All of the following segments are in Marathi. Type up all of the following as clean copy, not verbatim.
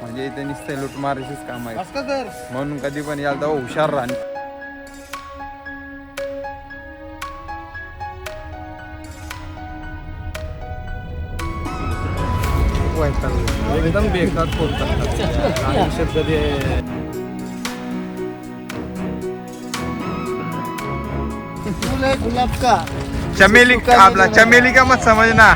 म्हणजे इथे नुसते लुटमारीचीच काम आहे. म्हणून कधी पण याल तेव्हा हुशार राहा. एकदम बेकार आयुष्यात कधी गुलाब का चमेली आपला चमेली का मत समजना.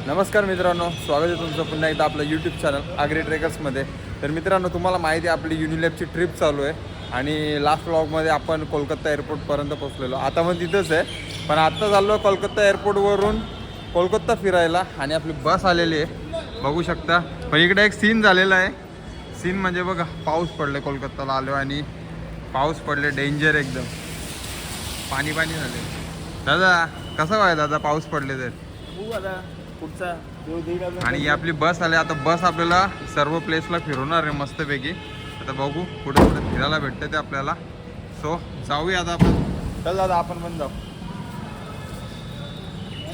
नमस्कार मित्रांनो, स्वागत आहे तुमचं पुन्हा एकदा आपलं यूट्यूब चॅनल आग्री ट्रेकर्समध्ये. तर मित्रांनो, तुम्हाला माहिती आहे आपली युनिलॅबची ट्रिप चालू आहे आणि लास्ट व्लॉगमध्ये आपण कोलकाता एअरपोर्टपर्यंत पोहोचलेलो. आता पण तिथंच आहे, पण आत्ता चाललो कोलकाता एअरपोर्टवरून कोलकाता फिरायला आणि आपली बस आलेली आहे बघू शकता. पण इकडे एक सीन झालेला आहे. सीन म्हणजे बघा, पाऊस पडले, कोलकाताला आलो आणि पाऊस पडले, डेंजर एकदम, पाणी पाणी झाले. दादा कसं व्हाय दादा पाऊस पडले तर? आणि ही आपली बस आली. आता बस आपल्याला सर्व प्लेसला फिरवणार आहे मस्तपैकी. आता बघू कुठे कुठे फिरायला भेटतं ते आपल्याला. सो जाऊया आता आपण. चल दादा आपण पण जाऊ.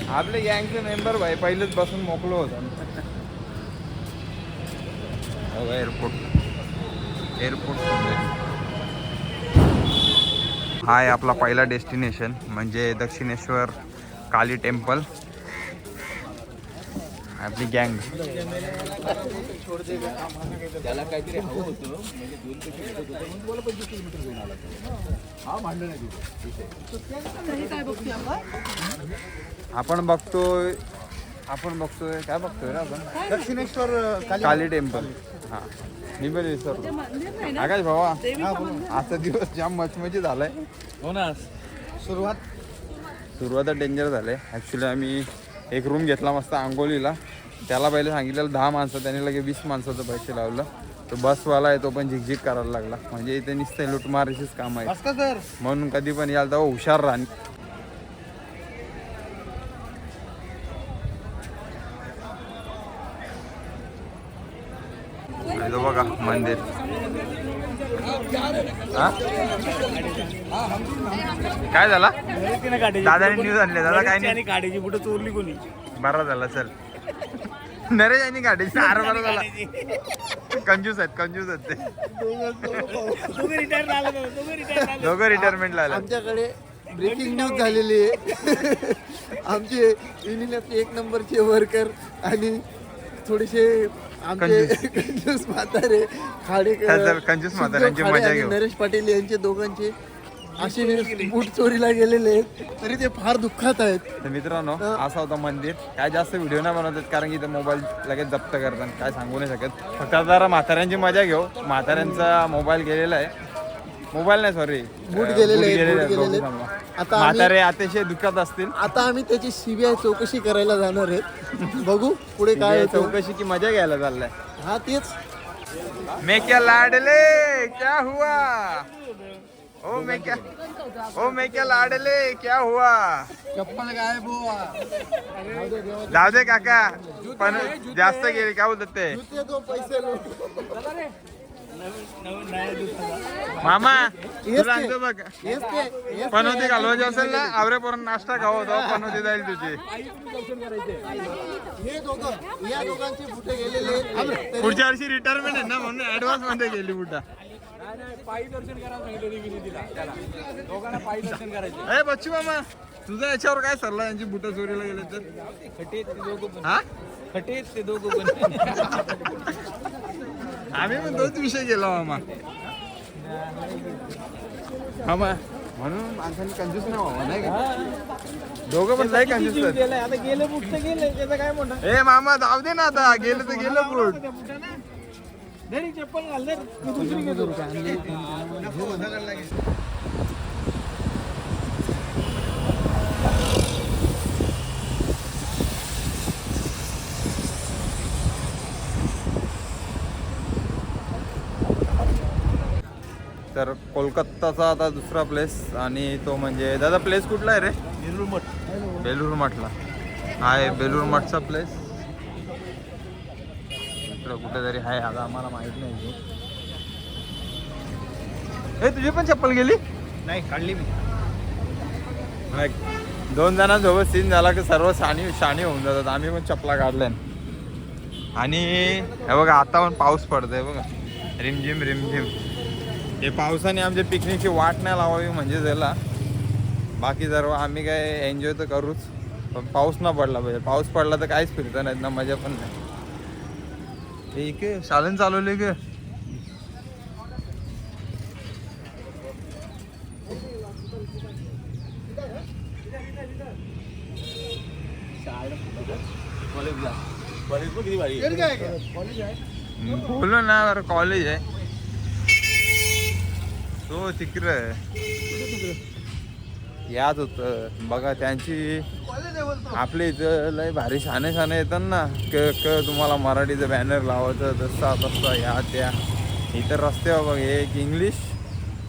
आपले गँगचे मेंबर भाई पहिलेच बसून मोकलो होता. एअरपोर्ट हा आहे आपला पहिला डेस्टिनेशन, म्हणजे दक्षिणेश्वर काली टेम्पल. आपली गँग त्याला काहीतरी हवं होतं म्हणजे 2 पैसे भेटत होते म्हणून तुम्हाला 25 किलोमीटर घेऊन आला हा मांडलं नाही आपण बघतोय काय बघतोय रे आपण? दक्षिणेश्वर काली टेम्पल. हा मी पण विसरलो. आकाश भावा, आजचा दिवस जाम मचमची झालाय. हो ना. सुरुवात डेंजर झालंय. ॲक्च्युली आम्ही एक रूम घेतला मस्त आंगोलीला. त्याला पहिले सांगितलेलं 10 माणसं, त्याने लगे 20 माणसाचं पैसे लावलं. तो बसवाला आहे तो पण झिकझिक करायला लागला. म्हणजे इथे नुसते लुटमारीचीच काम आहे. म्हणून कधी पण याल तेव्हा हुशार राहा. बघा मंदिर. काय झाला दादाने न्यूज आणले? दादा काय नाही, गाडीची बुट चोरली कोणी? बरा झाला. चल नरेश यांनी गाडीची आर बरा झाला. कंजूस आहेत ते दोघं रिटायरमेंट लागला. आमच्याकडे ब्रेकिंग न्यूज झालेली आहे. आमचे युनियनचे 1 नंबरचे वर्कर आणि थोडेसे आमचे कंजूस म्हातारे कंजूस म्हाताऱ्यांची मजा घेऊ. नरेश पाटील यांचे दोघांचे असे बूट चोरीला गेलेले आहेत, तरी ते फार दुःखात आहेत. तर मित्रांनो, असा होता मंदिर. काय जास्त व्हिडिओ नाही बनवतात कारण की इथं मोबाईल लगेच जप्त करतात, काय सांगू नाही शकत. फक्त जरा म्हाताऱ्यांची मजा घेऊ. म्हाताऱ्यांचा मोबाईल गेलेला आहे, मोबाईल नाही सॉरी बूट गेलेले. आता म्हातारे अतिशय दुःखात असतील. आता आम्ही त्याची CBI चौकशी करायला जाणार आहेत. बघू पुढे काय होतं. चौकशी की मजा घ्यायला चाललाय. हा तेच. मैं क्या लाडले क्या हुआ, ओ मैं क्या लाडले क्या हुआ. चप्पल गायब हुआ. जाऊ दे काका, पण जास्त गेले काय बोलतात ते मामा. तुला आणतो बघ, पनोती घालवायची असेल ना आवरे पर्यंत नाश्ता खावा होता, पनोती जाईल तुझी. या दोघांचे बुटे गेलेले. पुढच्या वर्षी रिटायरमेंट आहे ना, म्हणून ऍडव्हान्स मध्ये गेली बुटा. पायी दर्शन करायला सांगितलं दोघांना पायी दर्शन करायचं. ए बच्चू मामा, तुझा याच्यावर काय सरला यांची बुट चोरीला गेले तर? खटेत ते दोघं पण. हा खटेत ते दोघं पण. आम्ही पण तोच विषय केला मामा. म्हणून माणसांनी कंजूस नाही व्हावं, नाही का? दोघं पण लय कंजूस आहेत. आता गेलं बुट तर गेलं, त्याचं काय म्हणतात. ए मामा जाऊ दे ना, आता गेलं तर गेलं बुट. घरी चप्पल घाल दे. दुसरी घेतो. तर कोलकाताचा आता दुसरा प्लेस, आणि तो म्हणजे दादा प्लेस कुठला आहे रे? बेलूर मठला आहे. बेलूर मठचा प्लेस. इकडं कुठेतरी आहे, आता आम्हाला माहित नाही. हे तुझी पण चप्पल गेली? नाही काढली मी. दोन जणांसोबत सीन झाला की सर्व शाणी होऊन जातात. आम्ही पण चपला काढल्या. आणि हे बघा आता पण पाऊस पडतोय बघा, रिमझिम रिमझिम. हे पावसाने आमच्या पिकनिकची वाट नाही लावावी म्हणजे झाला. बाकी सर्व आम्ही काय एन्जॉय तर करूच, पण पाऊस ना पडला पाहिजे. पाऊस पडला तर काहीच फिरतं नाही ना, मजा पण नाही. ठीक आहे, चालन चालवले ग. कॉलेज पण किती भारी आहे. कॉलेज आहे. बोलो ना बरं, कॉलेज आहे तो तिकडं. याद होतं बघा त्यांची. आपल्या इथं लय भारी शाने येतात ना, तुम्हाला मराठीचं बॅनर लावायचं तसा तसा या त्या. इतर रस्त्यावर बघ एक इंग्लिश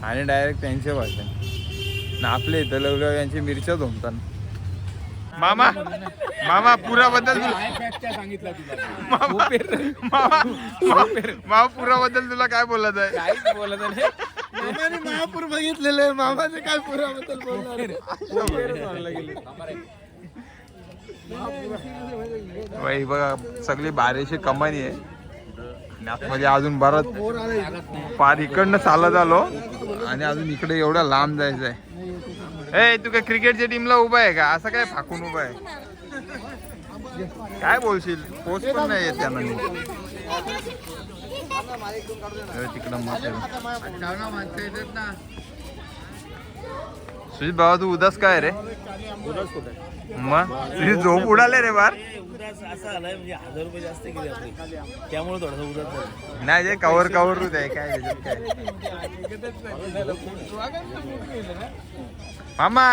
आणि डायरेक्ट त्यांचे भाषा. ना आपल्या इथं लवकर यांची मिरच्या धुमतात. मामा मामा पुराबद्दल सांगितलं तुला. मामा पुराबद्दल तुला काय बोलत आहे? काहीच बोलत नाही. मामाने महापूर बघितलेलं आहे, मामाने काय पुराबद्दल बोलणार आहे? बाई बघा सगळी बारीची कमानी आहे. आतमध्ये अजून बरंच पार इकडनं चालत आलो आणि अजून इकडे एवढा लांब जायचं आहे. ए तू काय क्रिकेटच्या टीमला उभा आहे का? असं काय फाकून उभा आहे? काय बोलशील? पोस्ट पण नाही येत त्यांना. तिकडं मस्त सुजित बाबा, तू उदास काय रे? मग तुझी झोप उडाले रे बार. उदास असा आलाय म्हणजे 1000 रुपये जास्त गेले आपले, त्यामुळे थोडासा उदास झाला. नाही जे कवर आहे काय त्याच्यात काय. मामा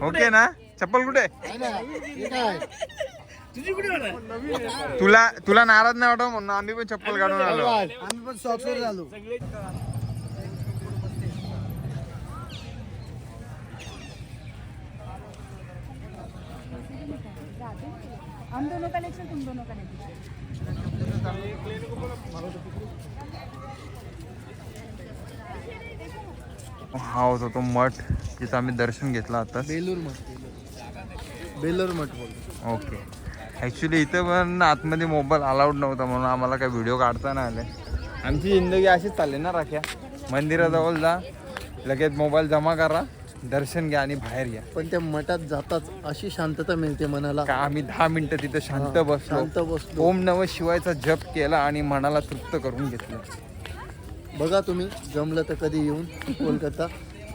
ओके ना? चप्पल कुठे? तुझी कुठे होणार? तुला नाराज नाही वाटत म्हणून आम्ही पण चप्पल काढून आलो. आम्ही पण शॉपवर झालो. हम दोनों का लेक्चर, तुम दोनों का लेक्चर. हा होता तो मठ जिथं आम्ही दर्शन घेतलं आता. बेलूर मठ बोलतो. ओके. ॲक्च्युली इथं पण आतमध्ये मोबाईल अलाउड नव्हता म्हणून आम्हाला काही व्हिडिओ काढता नाही आले. आमची जिंदगी अशीच चालली ना राख्या. मंदिराजवळ जा, लगेच मोबाईल जमा करा, दर्शन घ्या आणि बाहेर घ्या. पण त्या मठात जाताच अशी शांतता मिळते मनाला. का आम्ही 10 मिनिटं तिथं शांत बसलो, ओम नमः शिवायचा जप केला आणि मनाला तृप्त करून घेतलं. बघा तुम्ही जमलं तर कधी येऊन कोलकाता.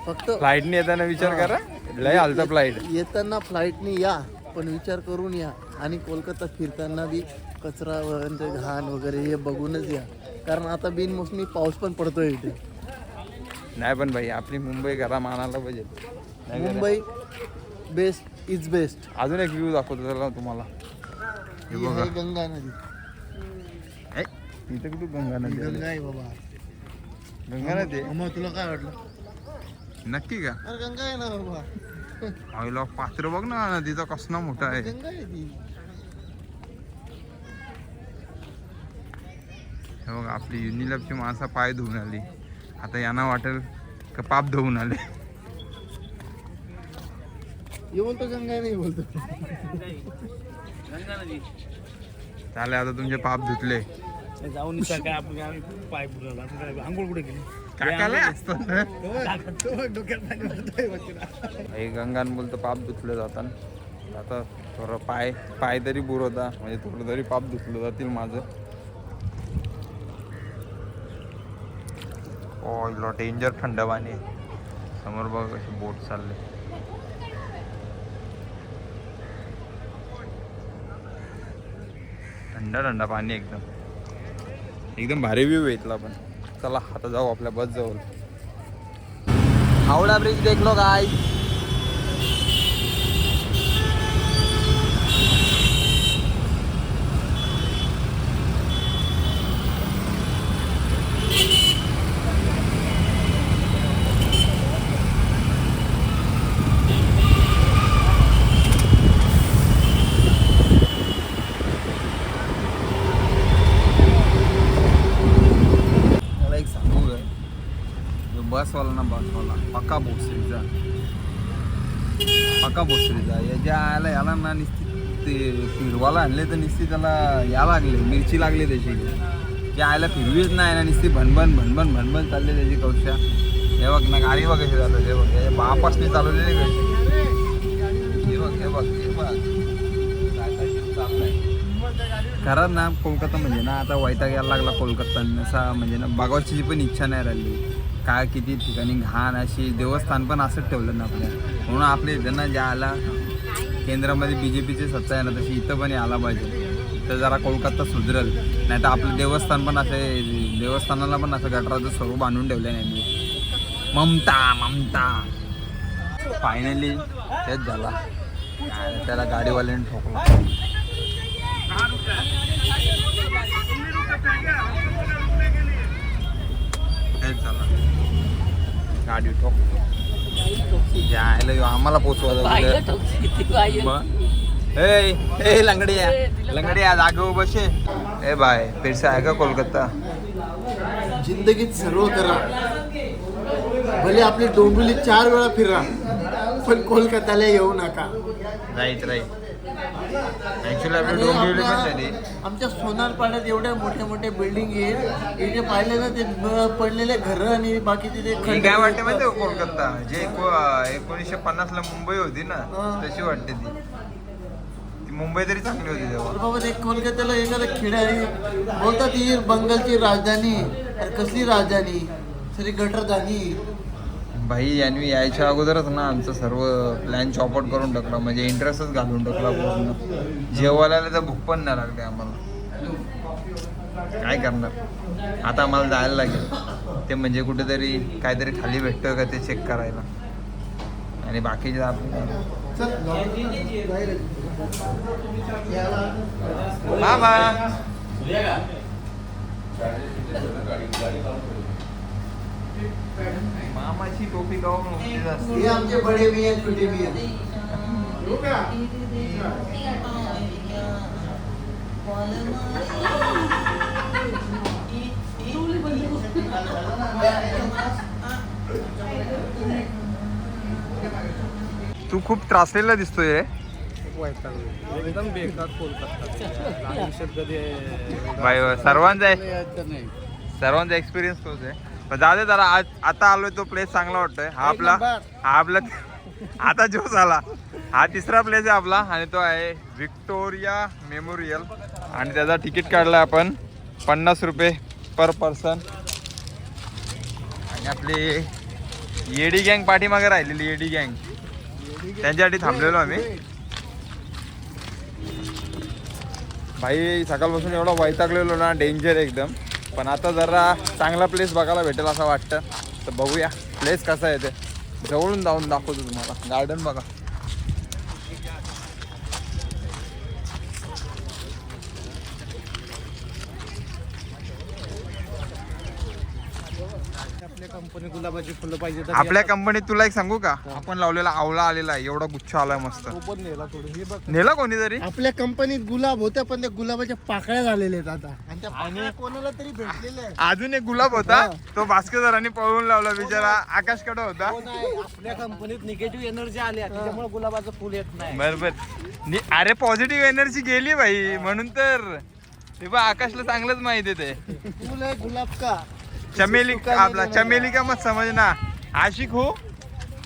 फक्त फ्लाईटने येताना विचार करा, लय आलता फ्लाईट. येताना फ्लाईटने या, पण विचार करून या. आणि कोलकाता फिरताना बी कचरा घाण वगैरे हे बघूनच या, कारण आता बिनमोसमी पाऊस पण पडतोय इथे. नाही पण भाई आपली मुंबई घरा मानायला पाहिजे. Mumbai best is best. अजून एक व्ह्यू दाखवतो त्याला तुम्हाला. हे ही बघा आहे गंगा नदी. इथं कुठे गंगा नदी आली? गंगा आहे बाबा. गंगा नदी आहे? मग तुला काय वाटलं? नक्की का? अरे गंगा आहे ना बाबा. आईला पात्र बघ ना नदीचा कसना मोठा आहे. गंगा आहे ती. हे बघ आपली युनिलॅबची माणसं पाय धुवून आली. आता यांना वाटेल का पाप धुवून आले. हे बोलतो गंगा नाही बोलतो. गंगा नदी चालेल आता तुमचे पाप धुतले. जाऊन काय आपण आम्ही पाय पुरवला. आंघोळ कुठे गेली? काकाला असतो ना. डोक्यात हे गंगान बोलतं पाप धुतले जातात. आता थोडं पाय तरी बुरवता म्हणजे थोडं तरी पाप धुतलं जातील माझं. ओ डेंजर थंड पाणी समोर बघ कशी बोट चालले. थंड पाणी एकदम भारी व्ह्यू येतला. पण चला आता जाऊ आपल्या बस जवळ. हावडा ब्रिज देखलो काय. पक्का भोसरीचा याला याला ना निश्चित ते फिरवाला आणले तर निश्चित त्याला या लागले मिरची लागली त्याची जे आयला फिरवीच नाही ना निश्चित भनभन चालले त्याची कौशा. हे बघ ना गाडी बघ कशी चालू हे बघ हे बापासने चालवलेली कशी हे बघ खरंच ना कोलकाता म्हणजे ना आता वैताग यायला लागला कोलकाता असा म्हणजे ना बघायची पण इच्छा नाही राहिली. काय किती ठिकाणी घाण अशी देवस्थान पण असंच ठेवलं ना आपल्या म्हणून आपल्या इथं ना ज्या आला केंद्रामध्ये BJPची सत्ता आहे ना तशी इथं पण आला पाहिजे तर जरा कोलकाता सुधरल. नाही तर आपलं देवस्थान पण असे देवस्थानाला पण असं गटराचं स्वरूप आणून ठेवलं नाही. ममता फायनली तेच झाला त्याला गाडीवाल्याने ठोकला. तेच झालं गाडी ठोक जायला आम्हाला पोचवा लंगडी जागे बसे ए बाय फिरसा आहे का कोलकाता. जिंदगीत सर्व करा भले आपली डोंबिवली 4 वेळा फिरा पण कोलकाताला येऊ नका. राईट ऍक्च्युली आपली डोंबिवली पण झाली. आमच्या सोनारपाड्यात एवढ्या मोठ्या बिल्डिंग आहेत इथे पाहिले ना ते पडलेले घर आणि बाकीचे ते काय वाटते माहिती कोलकाता जे 1950 ला मुंबई होती ना तशी वाटते ती मुंबई तरी चांगली होती तेव्हा. बाबा ते कोलकात्याला एखादं खेड आहे बोलतात ही बंगालची राजधानी कसली राजधानी सरी गटरधानी. भाई यांनी यायच्या अगोदरच ना आमचं सर्व प्लॅन चॉपआउट करून टाकला म्हणजे इंटरेस्टच घालून टाकला पूर्ण. जेवायला तर भूक पण नाही लागली आम्हाला. काय करणार आता आम्हाला जायला लागेल ते म्हणजे कुठेतरी काहीतरी खाली भेटतं का ते चेक करायला आणि बाकीचे आपले मामाची टोपी हे आमचे बडे मियां छोटे मियां. तू खूप त्रासलेला दिसतोय रे. एकदम बेकार कोलकाता सर्वांचा एक्सपिरियन्स तोच आहे. पण जाऊ जरा आज आता आलोय तो प्लेस चांगला वाटतोय. हा आपला आता जोश आला. हा तिसरा प्लेस आहे आपला आणि तो आहे व्हिक्टोरिया मेमोरियल आणि त्याचा तिकीट काढला आपण 50 रुपये पर पर्सन. आणि आपली येडी गँग पाठीमागे राहिलेली येडी गँग त्यांच्यासाठी थांबलेलो आम्ही. भाई सकाळपासून एवढा वैतागलेलो ना डेंजर एकदम. पण आता जरा चांगला प्लेस बघायला भेटेल असं वाटतं तर बघूया प्लेस कसा आहे ते. जवळून जाऊन दाखवतो तुम्हाला. गार्डन बघा कंपनी गुलाबाची फुलं पाहिजे आपल्या कंपनीत. तुला एक सांगू का आपण लावलेला आवळा आलेला आहे एवढा गुच्छ आलाय मस्त. नेला कोणीतरी. आपल्या कंपनीत गुलाब होत्या पण त्या गुलाबाच्या पाकळ्या झालेल्या आहेत आता आणि त्या पाकळ्या कोणाला तरी भेटलेल्या आहेत. अजून एक गुलाब होता तो भास्करांनी पळवून लावला बिचारा. आकाशकडे होता. आपल्या कंपनीत निगेटिव्ह एनर्जी आल्या त्याच्यामुळे गुलाबाचं फुल येत नाही. बरोबर. अरे पॉझिटिव्ह एनर्जी गेली भाई म्हणून तर ते बा आकाशला चांगलंच माहिती आहे ते. फुल आहे गुलाब का चमेली आपला चमेली का मत समजना आशिक हो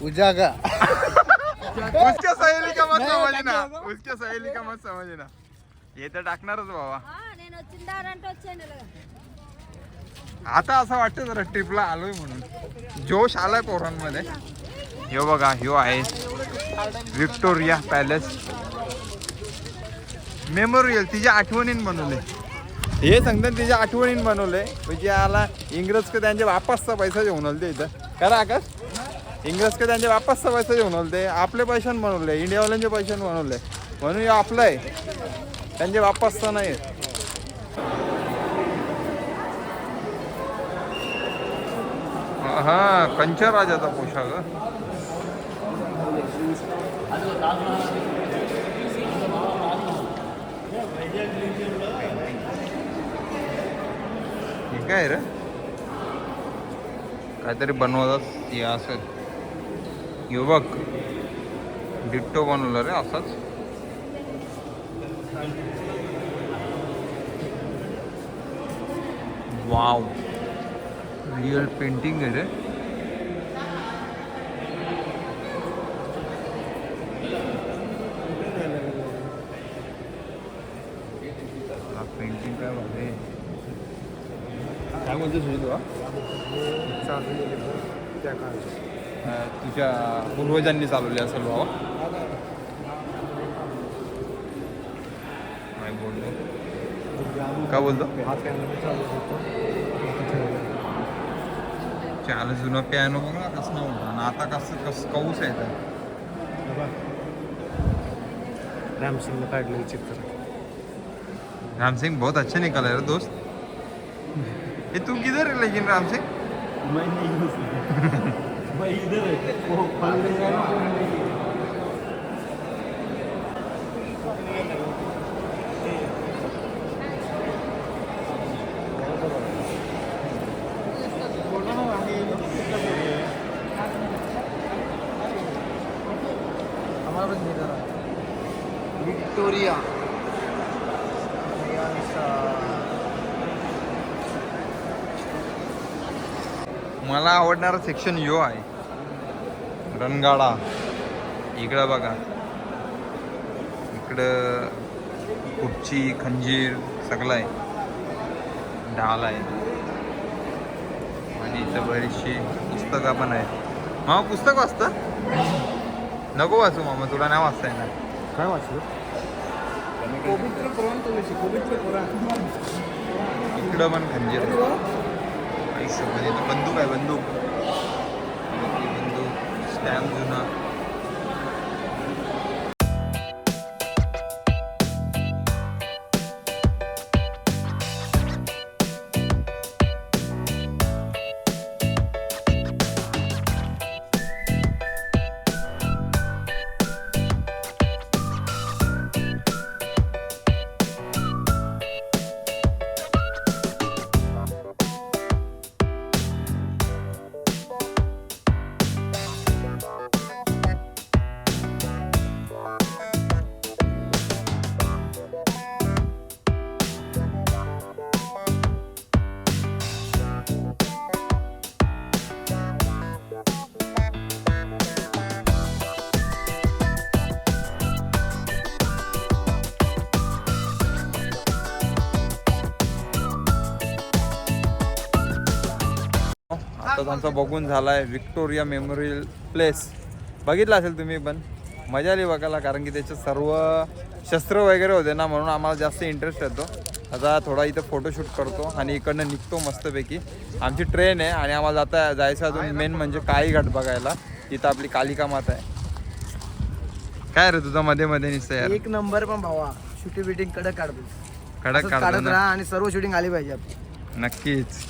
उजागा उसके सहेली का मत समजना उसके सहेली का मत समजना. हे तर टाकणारच बाबा. आता असं वाटतं जरा ट्रिपला आलोय म्हणून जोश आलाय पोरांमध्ये. ह्यो बघा ह्यो आहे व्हिक्टोरिया पॅलेस मेमोरियल. तिच्या आठवणीन बनवले हे सांगतात तिच्या आठवणीन बनवलंय म्हणजे आला इंग्रज का त्यांच्या वापसचा पैसा घेऊन आलते इथं. करा आकाश इंग्रज का त्यांच्या वापसचा पैसा घेऊन आलते. आपले पैशाने बनवले इंडियावाल्यांच्या पैशाने बनवले म्हणून हे आपलं आहे त्यांच्या वापसचा नाही. हा कंचा राजाचा पोशाख. काय रे काहीतरी बनवतात. हे असं यो बघ डिट्टो बनवलं रे असाच. वाव रिअल पेंटिंग आहे रे. पेंटिंग काय भारी आहे. काय म्हणतो सुरू तुला तुझ्या पूर्वजांनी चालवली असेल बाबा. काय बोलतो काय बोलतो चाल जुनं पियानो बघ ना कसं नव्हतं आणि आता कसं कौस आहे तर. रामसिंग काढलेलं चित्र. राम सिंह बहुत अच्छा निकला है दोस्त. ये तू किधर है लेकिन राम सिंह? मैं इधर है वो विक्टोरिया. मला आवडणारा सेक्शन यो आहे रणगाडा. इकडं बघा इकडं खुर्ची खंजीर सगळं आहे. ढाल आहे आणि इथं बरीचशी पुस्तकं पण आहेत. मामा पुस्तक वाचता? नको वाचू मामा तुला नाही वाचता येणार. काय वाचलं? पवित्र पुराण तो पवित्र पुराण. इकडं पण खंजीर आयुष्यामध्ये इथं बंदूक आहे. बंदूक स्टॅम्प जुना. आता त्यांचा बघून झाला आहे विक्टोरिया मेमोरियल प्लेस. बघितलं असेल तुम्ही पण. मजा आली बघायला कारण की त्याचे सर्व शस्त्र वगैरे होते ना म्हणून आम्हाला जास्त इंटरेस्ट येतो. आता थोडा इथं फोटोशूट करतो आणि इकडनं निघतो मस्तपैकी. आमची ट्रेन आहे आणि आम्हाला जायचं अजून मेन म्हणजे काळी घाट बघायला. तिथं आपली कालिका माता आहे. काय रे तुझा मध्ये मध्ये निसतं यार. एक नंबर पण भावा. शूटिंग बिटिंग कडक काढतो. कडक काढत काढतो राहा आणि सर्व शूटिंग आली पाहिजे आपली. नक्कीच.